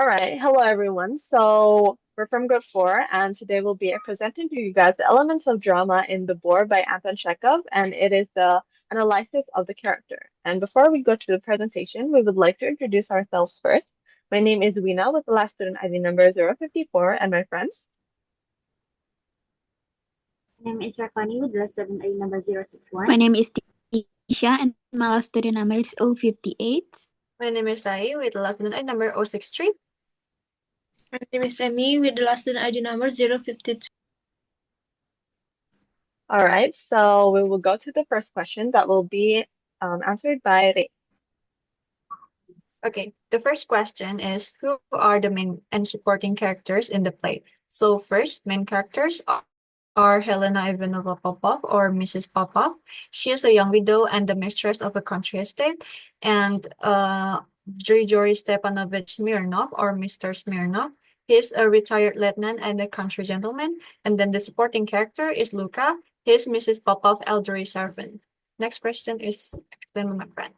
All right, hello everyone. So we're from Group 4, and today we'll be presenting to you guys the elements of drama in the Boor by Anton Chekhov, and it is the analysis of the character. And before we go to the presentation, we would like to introduce ourselves first. My name is Wina with the last student ID number 054, and my friends. My name is Revany with the student ID number My 061. name is Tisya and my last student number is 058. My name is Rai with the last student ID number 063. My name is Emi with the last student ID number 052. All right, so we will go to the first question that will be answered by Ray. Okay, the first question is, who are the main and supporting characters in the play? So first, main characters are Helena Ivanova Popov, or Mrs. Popov. She is a young widow and the mistress of a country estate. And Grigory Stepanovich Smirnov, or Mr. Smirnov. He's a retired lieutenant and a country gentleman. And then the supporting character is Luka. He's Mrs. Popov, elderly servant. Next question is explained by my friend.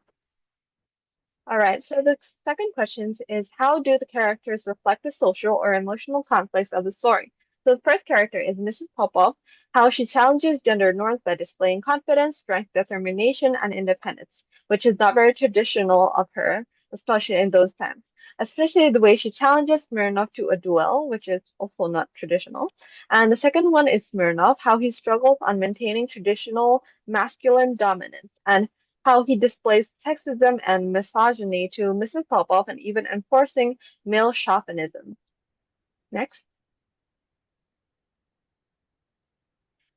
All right, so the second question is, how do the characters reflect the social or emotional conflicts of the story? So the first character is Mrs. Popov, how she challenges gender norms by displaying confidence, strength, determination, and independence, which is not very traditional of her, especially in those times. Especially the way she challenges Smirnov to a duel, which is also not traditional. And the second one is Smirnov, how he struggles on maintaining traditional masculine dominance, and how he displays sexism and misogyny to Mrs. Popov and even enforcing male chauvinism. Next.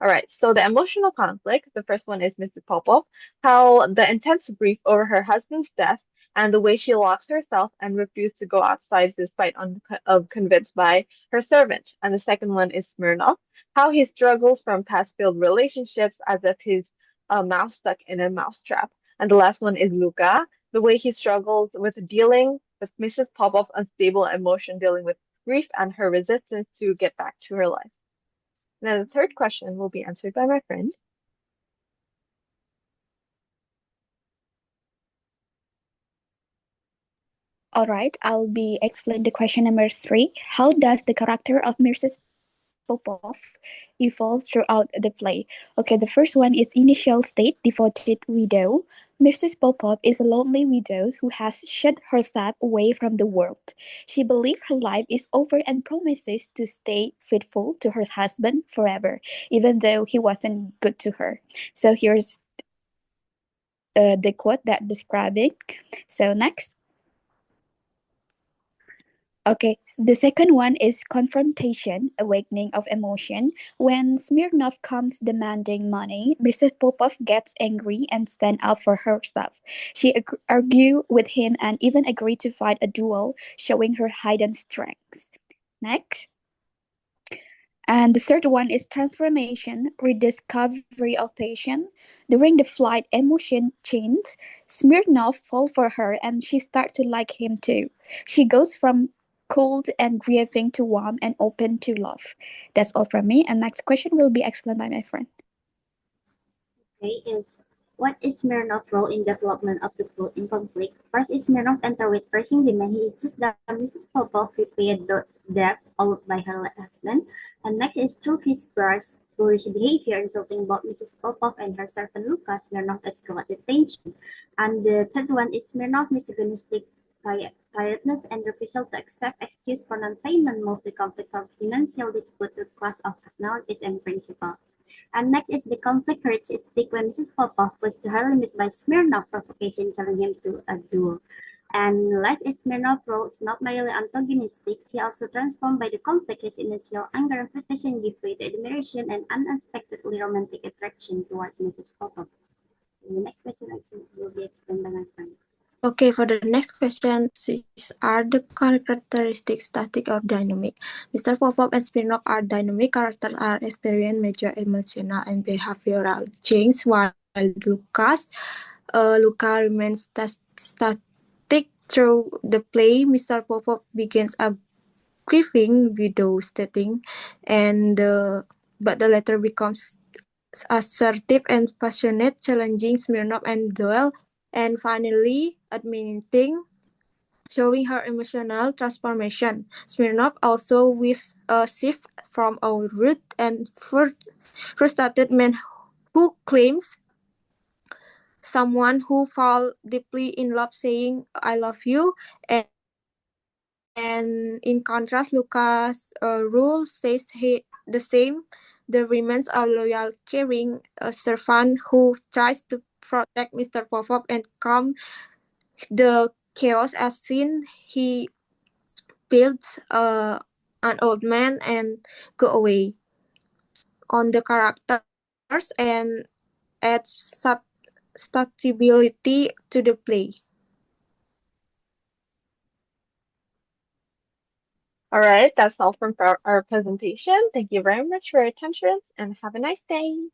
All right, so the emotional conflict, the first one is Mrs. Popov, how the intense grief over her husband's death and the way she locks herself and refuses to go outside despite convinced by her servant. And the second one is Smirnov, how he struggles from past failed relationships as if he's a mouse stuck in a mousetrap. And the last one is Luka, the way he struggles with dealing with Mrs. Popov's unstable emotion, dealing with grief and her resistance to get back to her life. Now, the third question will be answered by my friend. All right, I'll be explain the question number 3. How does the character of Mrs. Popov evolve throughout the play? Okay, the first one is initial state, devoted widow. Mrs. Popov is a lonely widow who has shut herself away from the world. She believes her life is over and promises to stay faithful to her husband forever, even though he wasn't good to her. So here's the quote that describing. So next. Okay, the second one is confrontation, awakening of emotion. When Smirnov comes demanding money, Mrs. Popov gets angry and stands up for herself. She argues with him and even agreed to fight a duel, showing her hidden strengths. Next. And the third one is transformation, rediscovery of passion. During the flight, emotion changes. Smirnov falls for her and she starts to like him too. She goes from cold and grieving to warm and open to love. That's all from me. And next question will be explained by my friend. Okay, is what is Smirnov's role in development of the plot in conflict? First is Smirnov enter with pressing demand. He insists that Mrs. Popov repaid the debt owed by her husband. And next is through his boorish behavior insulting both Mrs. Popov and her servant Lucas, Smirnov escalated tension. And the third one is Smirnov misogynistic tiredness and refusal to accept excuse for non-payment move the conflict from financial dispute to clash of personalities and principles. And next is the conflict reached its peak when Mrs. Popov pushed to her limit by Smirnov provocation, telling him to a duel. And last is Smirnov's role is not merely antagonistic, he also transformed by the conflict his initial anger and frustration give way to admiration and unexpectedly romantic attraction towards Mrs. Popov. The next question will be explained by my friend. Okay, for the next question, are the characteristics static or dynamic? Mr. Popov and Smirnov are dynamic characters are experience major emotional and behavioral change, while Luca remains static through the play. Mr. Popov begins a grieving widow setting, and but the latter becomes assertive and passionate, challenging Smirnov and duel. And finally, admitting showing her emotional transformation. Smirnov also with a shift from a rude and frustrated man who claims someone who fall deeply in love saying I love you, and in contrast Lucas rule says the same. There remains a loyal caring servant who tries to protect Mr. Popov and calm the chaos as seen he builds an old man and go away on the characters and adds stability to the play. All right, that's all from our presentation. Thank you very much for your attention and have a nice day.